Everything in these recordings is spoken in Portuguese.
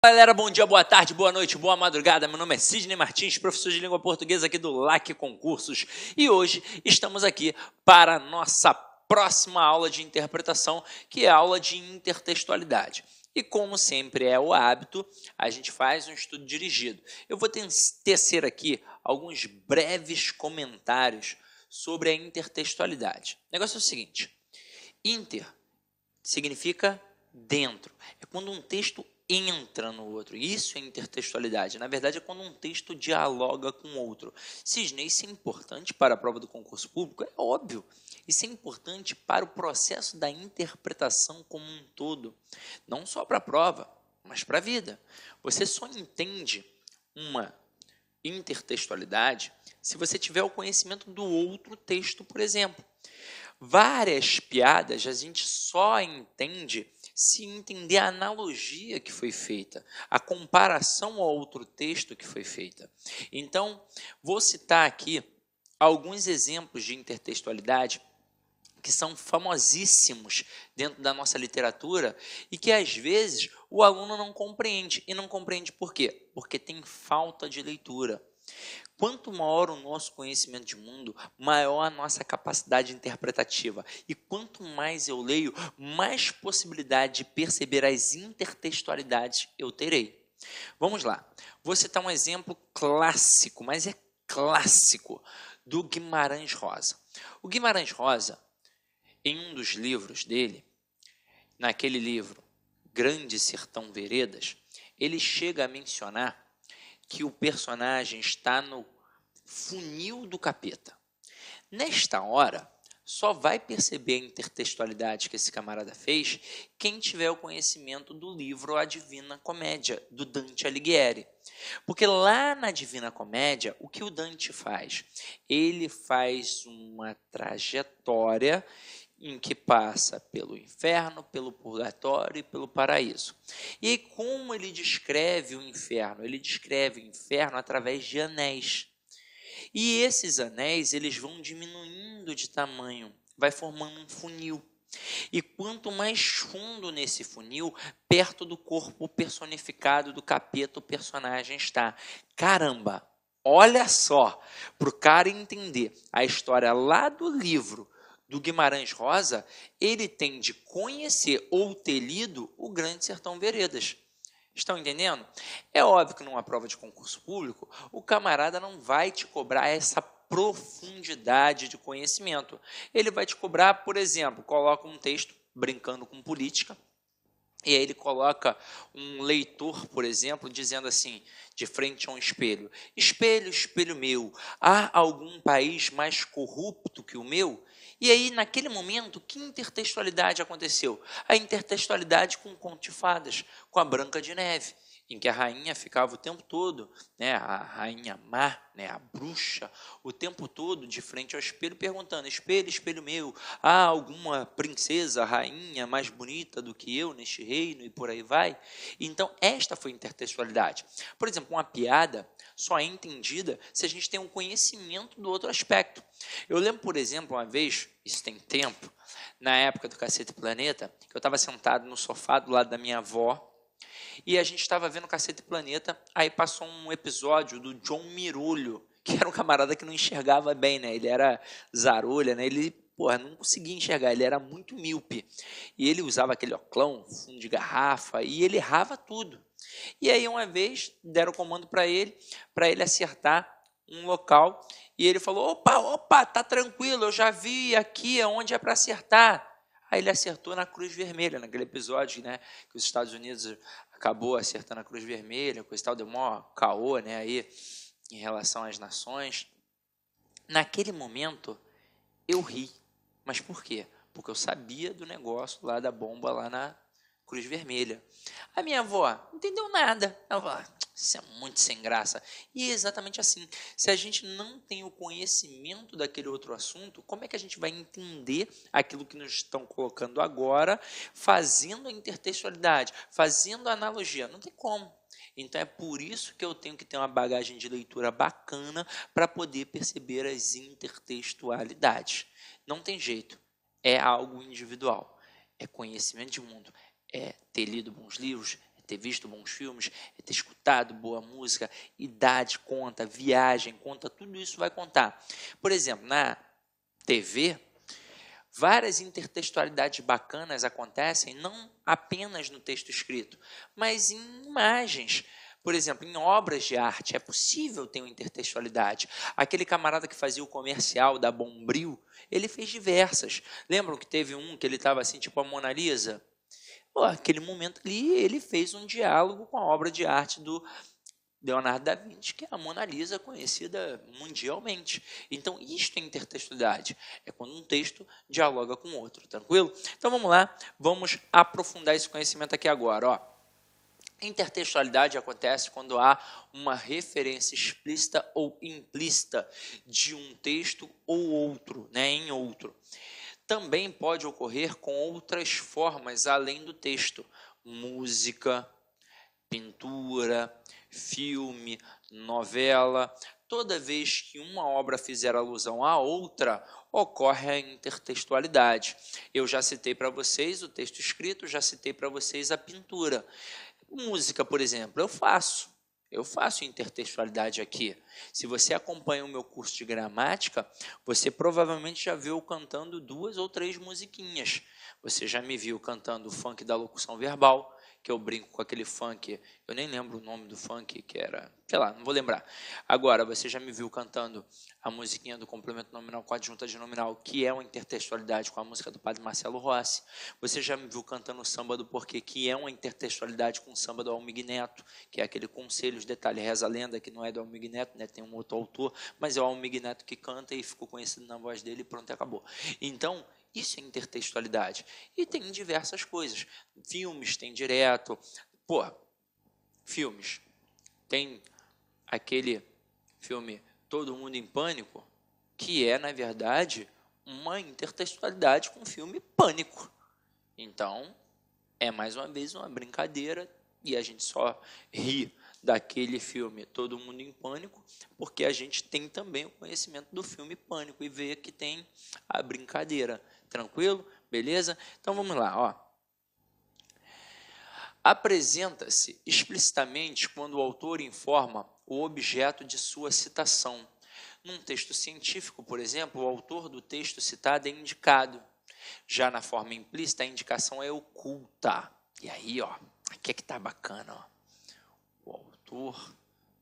Galera, bom dia, boa tarde, boa noite, boa madrugada. Meu nome é Sidney Martins, professor de língua portuguesa aqui do LAC Concursos. E hoje estamos aqui para a nossa próxima aula de interpretação, que é a aula de intertextualidade. E como sempre é o hábito, a gente faz um estudo dirigido. Eu vou tecer aqui alguns breves comentários sobre a intertextualidade. O negócio é o seguinte: inter significa dentro. É quando um texto entra no outro. Isso é intertextualidade. Na verdade, é quando um texto dialoga com outro. Sidney, isso é importante para a prova do concurso público? É óbvio. Isso é importante para o processo da interpretação como um todo. Não só para a prova, mas para a vida. Você só entende uma intertextualidade se você tiver o conhecimento do outro texto, por exemplo. Várias piadas a gente só entende se entender a analogia que foi feita, a comparação ao outro texto que foi feita. Então, vou citar aqui alguns exemplos de intertextualidade que são famosíssimos dentro da nossa literatura e que, às vezes, o aluno não compreende. E não compreende por quê? Porque tem falta de leitura. Quanto maior o nosso conhecimento de mundo, maior a nossa capacidade interpretativa. E quanto mais eu leio, mais possibilidade de perceber as intertextualidades eu terei. Vamos lá. Vou citar um exemplo clássico, mas é clássico, do Guimarães Rosa. O Guimarães Rosa, em um dos livros dele, naquele livro Grande Sertão Veredas, ele chega a mencionar que o personagem está no funil do capeta. Nesta hora, só vai perceber a intertextualidade que esse camarada fez quem tiver o conhecimento do livro A Divina Comédia, do Dante Alighieri. Porque lá na Divina Comédia, o que o Dante faz? Ele faz uma trajetória em que passa pelo inferno, pelo purgatório e pelo paraíso. E aí, como ele descreve o inferno? Ele descreve o inferno através de anéis. E esses anéis, eles vão diminuindo de tamanho, vai formando um funil. E quanto mais fundo nesse funil, perto do corpo personificado do capeta o personagem está. Caramba, olha só, para o cara entender a história lá do livro do Guimarães Rosa, ele tem de conhecer ou ter lido o Grande Sertão Veredas. Estão entendendo? É óbvio que numa prova de concurso público, o camarada não vai te cobrar essa profundidade de conhecimento. Ele vai te cobrar, por exemplo, coloca um texto brincando com política, e aí ele coloca um leitor, por exemplo, dizendo assim, de frente a um espelho: espelho, espelho meu, há algum país mais corrupto que o meu? E aí, naquele momento, que intertextualidade aconteceu? A intertextualidade com o Conto de Fadas, com a Branca de Neve, em que a rainha ficava o tempo todo, né, a rainha má, né, a bruxa, o tempo todo de frente ao espelho, perguntando: espelho, espelho meu, há alguma princesa, rainha mais bonita do que eu neste reino? E por aí vai. Então, esta foi a intertextualidade. Por exemplo, uma piada só é entendida se a gente tem um conhecimento do outro aspecto. Eu lembro, por exemplo, uma vez, isso tem tempo, na época do Cacete Planeta, que eu estava sentado no sofá do lado da minha avó, e a gente estava vendo Cacete Planeta, aí passou um episódio do John Mirulho, que era um camarada que não enxergava bem, né? Ele era zarolha, né? Ele, porra, não conseguia enxergar, ele era muito míope. E ele usava aquele oclão, fundo de garrafa, e ele errava tudo. E aí uma vez deram o comando para ele acertar um local, e ele falou: opa, tá tranquilo, eu já vi aqui onde é para acertar. Aí ele acertou na Cruz Vermelha, naquele episódio, né, que os Estados Unidos acabou acertando a Cruz Vermelha, coisa e tal, deu mó caô, né, aí, em relação às nações. Naquele momento, eu ri. Mas por quê? Porque eu sabia do negócio lá da bomba lá na Cruz Vermelha. A minha avó não entendeu nada. Ela falou: isso é muito sem graça. E é exatamente assim. Se a gente não tem o conhecimento daquele outro assunto, como é que a gente vai entender aquilo que nos estão colocando agora, fazendo a intertextualidade, fazendo a analogia? Não tem como. Então é por isso que eu tenho que ter uma bagagem de leitura bacana para poder perceber as intertextualidades. Não tem jeito. É algo individual. É conhecimento de mundo. É ter lido bons livros, é ter visto bons filmes, é ter escutado boa música, idade conta, viagem conta, tudo isso vai contar. Por exemplo, na TV, várias intertextualidades bacanas acontecem não apenas no texto escrito, mas em imagens. Por exemplo, em obras de arte é possível ter uma intertextualidade. Aquele camarada que fazia o comercial da Bombril, ele fez diversas. Lembram que teve um que ele estava assim, tipo a Mona Lisa? Pô, aquele momento ali, ele fez um diálogo com a obra de arte do Leonardo da Vinci, que é a Mona Lisa, conhecida mundialmente. Então, isto é intertextualidade. É quando um texto dialoga com outro, tranquilo? Então, vamos lá, vamos aprofundar esse conhecimento aqui agora. Ó. Intertextualidade acontece quando há uma referência explícita ou implícita de um texto ou outro, né, em outro. Também pode ocorrer com outras formas além do texto, música, pintura, filme, novela. Toda vez que uma obra fizer alusão à outra, ocorre a intertextualidade. Eu já citei para vocês o texto escrito, já citei para vocês a pintura. Música, por exemplo, eu faço intertextualidade aqui. Se você acompanha o meu curso de gramática, você provavelmente já viu eu cantando 2 ou 3 musiquinhas. Você já me viu cantando o funk da locução verbal, que eu brinco com aquele funk, eu nem lembro o nome do funk, que era, sei lá, não vou lembrar. Agora, você já me viu cantando a musiquinha do complemento nominal com a adjunta de nominal, que é uma intertextualidade com a música do padre Marcelo Rossi. Você já me viu cantando o samba do porquê, que é uma intertextualidade com o samba do Almig Neto, que é aquele conselhos, detalhe, reza a lenda, que não é do Almig Neto, né, tem um outro autor, mas é o Almig Neto que canta e ficou conhecido na voz dele e pronto, acabou. Então, isso é intertextualidade. E tem diversas coisas. Filmes tem direto. Pô, filmes. Tem aquele filme Todo Mundo em Pânico, que é, na verdade, uma intertextualidade com o filme Pânico. Então, é mais uma vez uma brincadeira e a gente só ri daquele filme Todo Mundo em Pânico, porque a gente tem também o conhecimento do filme Pânico e vê que tem a brincadeira. Tranquilo? Beleza? Então vamos lá, ó. Apresenta-se explicitamente quando o autor informa o objeto de sua citação. Num texto científico, por exemplo, o autor do texto citado é indicado. Já na forma implícita, a indicação é oculta. E aí, ó, aqui é que tá bacana, ó. O autor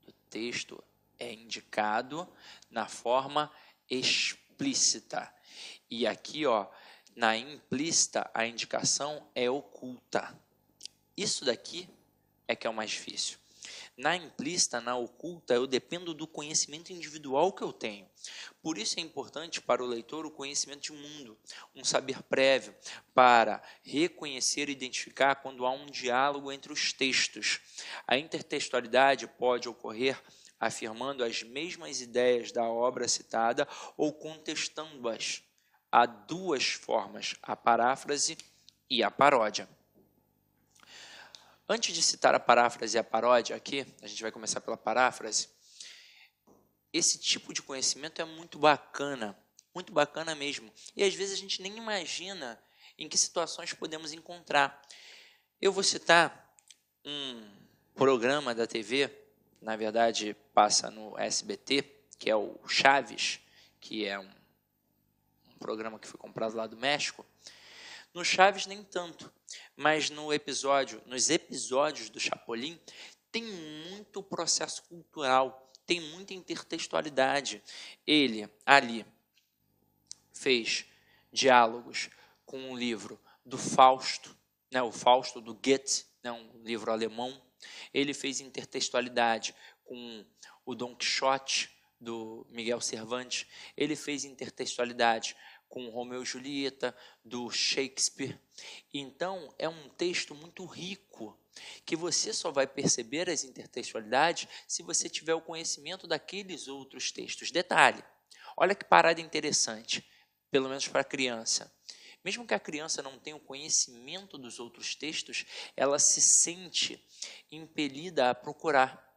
do texto é indicado na forma explícita. E aqui, ó, na implícita, a indicação é oculta. Isso daqui é que é o mais difícil. Na implícita, na oculta, eu dependo do conhecimento individual que eu tenho. Por isso é importante para o leitor o conhecimento de mundo, um saber prévio, para reconhecer e identificar quando há um diálogo entre os textos. A intertextualidade pode ocorrer afirmando as mesmas ideias da obra citada ou contestando-as. Há 2 formas, a paráfrase e a paródia. Antes de citar a paráfrase e a paródia aqui, a gente vai começar pela paráfrase. Esse tipo de conhecimento é muito bacana mesmo. E às vezes a gente nem imagina em que situações podemos encontrar. Eu vou citar um programa da TV, na verdade passa no SBT, que é o Chaves, que é um programa que foi comprado lá do México. No Chaves nem tanto, mas nos episódios do Chapolin tem muito processo cultural, tem muita intertextualidade. Ele ali fez diálogos com um livro do Fausto, né, o Fausto do Goethe, né, um livro alemão. Ele fez intertextualidade com o Dom Quixote do Miguel Cervantes. Ele fez intertextualidade com Romeu e Julieta, do Shakespeare. Então, é um texto muito rico, que você só vai perceber as intertextualidades se você tiver o conhecimento daqueles outros textos. Detalhe, olha que parada interessante, pelo menos para a criança. Mesmo que a criança não tenha o conhecimento dos outros textos, ela se sente impelida a procurar.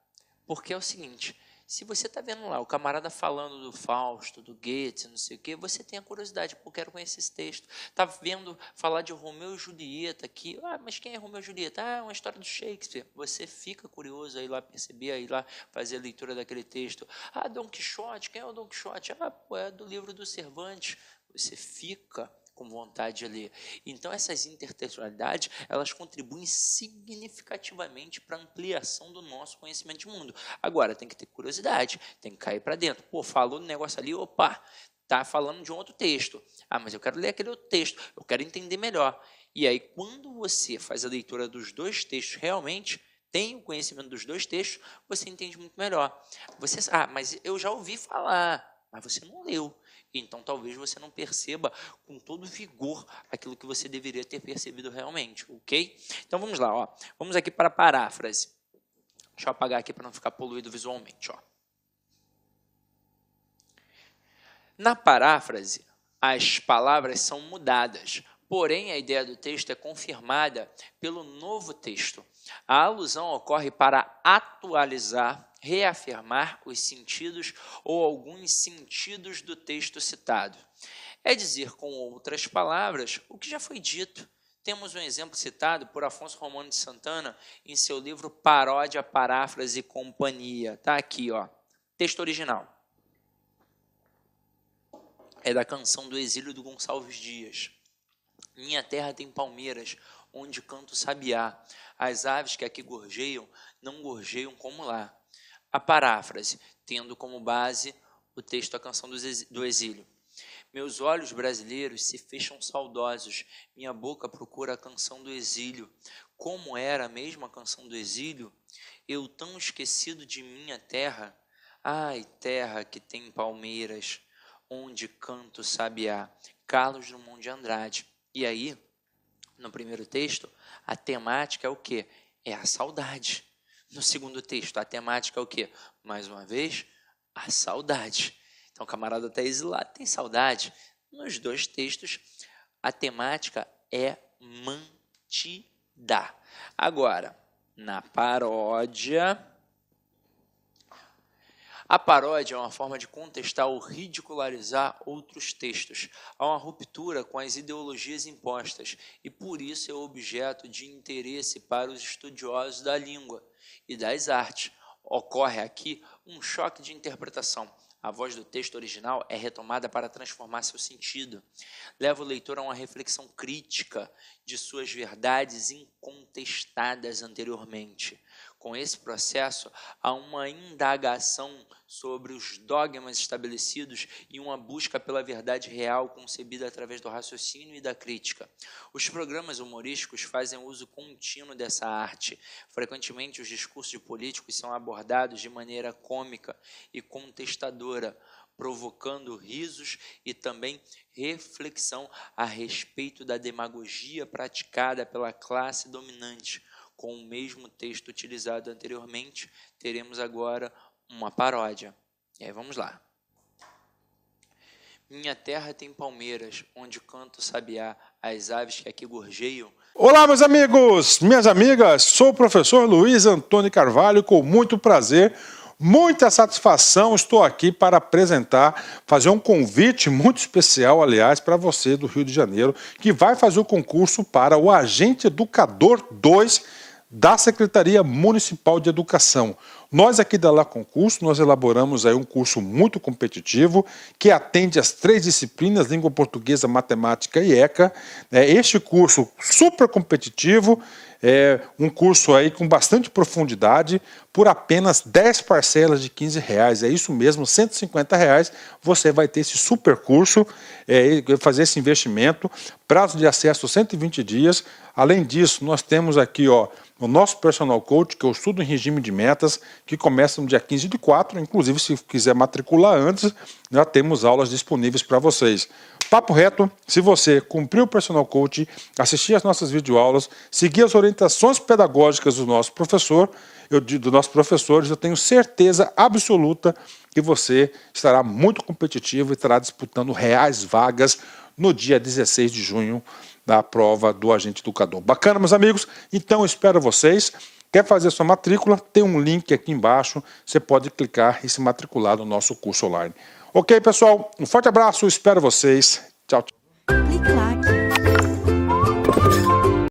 Porque é o seguinte, Se você está vendo lá o camarada falando do Fausto, do Goethe, não sei o quê, você tem a curiosidade, pô, quero conhecer esse texto. Está vendo falar de Romeu e Julieta aqui, mas quem é Romeu e Julieta? É uma história do Shakespeare. Você fica curioso aí lá perceber, aí lá fazer a leitura daquele texto. Dom Quixote, quem é o Dom Quixote? Pô, é do livro do Cervantes. Você fica com vontade de ler. Então, essas intertextualidades, elas contribuem significativamente para a ampliação do nosso conhecimento de mundo. Agora, tem que ter curiosidade, tem que cair para dentro. Pô, falou no negócio ali, opa, tá falando de um outro texto. Mas eu quero ler aquele outro texto, eu quero entender melhor. E aí, quando você faz a leitura dos dois textos realmente, tem o conhecimento dos dois textos, você entende muito melhor. Você, mas eu já ouvi falar, mas você não leu. Então, talvez você não perceba com todo vigor aquilo que você deveria ter percebido realmente, ok? Então, vamos lá, ó. Vamos aqui para a paráfrase. Deixa eu apagar aqui para não ficar poluído visualmente, ó. Na paráfrase, as palavras são mudadas, porém, a ideia do texto é confirmada pelo novo texto. A alusão ocorre para atualizar, reafirmar os sentidos ou alguns sentidos do texto citado. É dizer, com outras palavras, o que já foi dito. Temos um exemplo citado por Afonso Romano de Santana em seu livro Paródia, Paráfrase e Companhia. Está aqui, ó, texto original. É da Canção do Exílio do Gonçalves Dias. Minha terra tem palmeiras, onde canta o sabiá. As aves que aqui gorjeiam, não gorjeiam como lá. A paráfrase, tendo como base o texto A Canção do Exílio. Meus olhos brasileiros se fecham saudosos, minha boca procura a canção do exílio. Como era a mesma canção do exílio? Eu tão esquecido de minha terra? Ai, terra que tem palmeiras, onde canto sabiá. Carlos Drummond de Andrade. E aí, no primeiro texto, a temática é o quê? É a saudade. No segundo texto, a temática é o quê? Mais uma vez, a saudade. Então, o camarada está exilado, tem saudade. Nos dois textos, a temática é mantida. Agora, na paródia... A paródia é uma forma de contestar ou ridicularizar outros textos. Há uma ruptura com as ideologias impostas e, por isso, é objeto de interesse para os estudiosos da língua e das artes. Ocorre aqui um choque de interpretação. A voz do texto original é retomada para transformar seu sentido. Leva o leitor a uma reflexão crítica de suas verdades incontestadas anteriormente. Com esse processo, há uma indagação sobre os dogmas estabelecidos e uma busca pela verdade real concebida através do raciocínio e da crítica. Os programas humorísticos fazem uso contínuo dessa arte. Frequentemente, os discursos políticos são abordados de maneira cômica e contestadora, provocando risos e também reflexão a respeito da demagogia praticada pela classe dominante. Com o mesmo texto utilizado anteriormente, teremos agora uma paródia. E aí vamos lá. Minha terra tem palmeiras, onde canto o sabiá, as aves que aqui gorjeiam. Olá, meus amigos, minhas amigas, sou o professor Luiz Antônio Carvalho, com muito prazer, muita satisfação, estou aqui para apresentar, fazer um convite muito especial, aliás, para você do Rio de Janeiro, que vai fazer o concurso para o Agente Educador 2 da Secretaria Municipal de Educação. Nós aqui da La Concurso, nós elaboramos aí um curso muito competitivo que atende às 3 disciplinas, língua portuguesa, matemática e ECA. Este curso super competitivo, é um curso aí com bastante profundidade, por apenas 10 parcelas de R$15. É isso mesmo, R$150 você vai ter esse super curso, fazer esse investimento, prazo de acesso 120 dias. Além disso, nós temos aqui, ó, o nosso personal coach, que eu estudo em regime de metas, que começa no dia 15/4, inclusive se quiser matricular antes, já temos aulas disponíveis para vocês. Papo reto, se você cumprir o personal coach, assistir às nossas videoaulas, seguir as orientações pedagógicas do nosso professor, dos nossos professores, eu tenho certeza absoluta que você estará muito competitivo e estará disputando reais vagas no dia 16 de junho da prova do Agente Educador. Bacana, meus amigos? Então, espero vocês. Quer fazer sua matrícula? Tem um link aqui embaixo, você pode clicar e se matricular no nosso curso online. Ok, pessoal? Um forte abraço, espero vocês. Tchau, tchau. Clique lá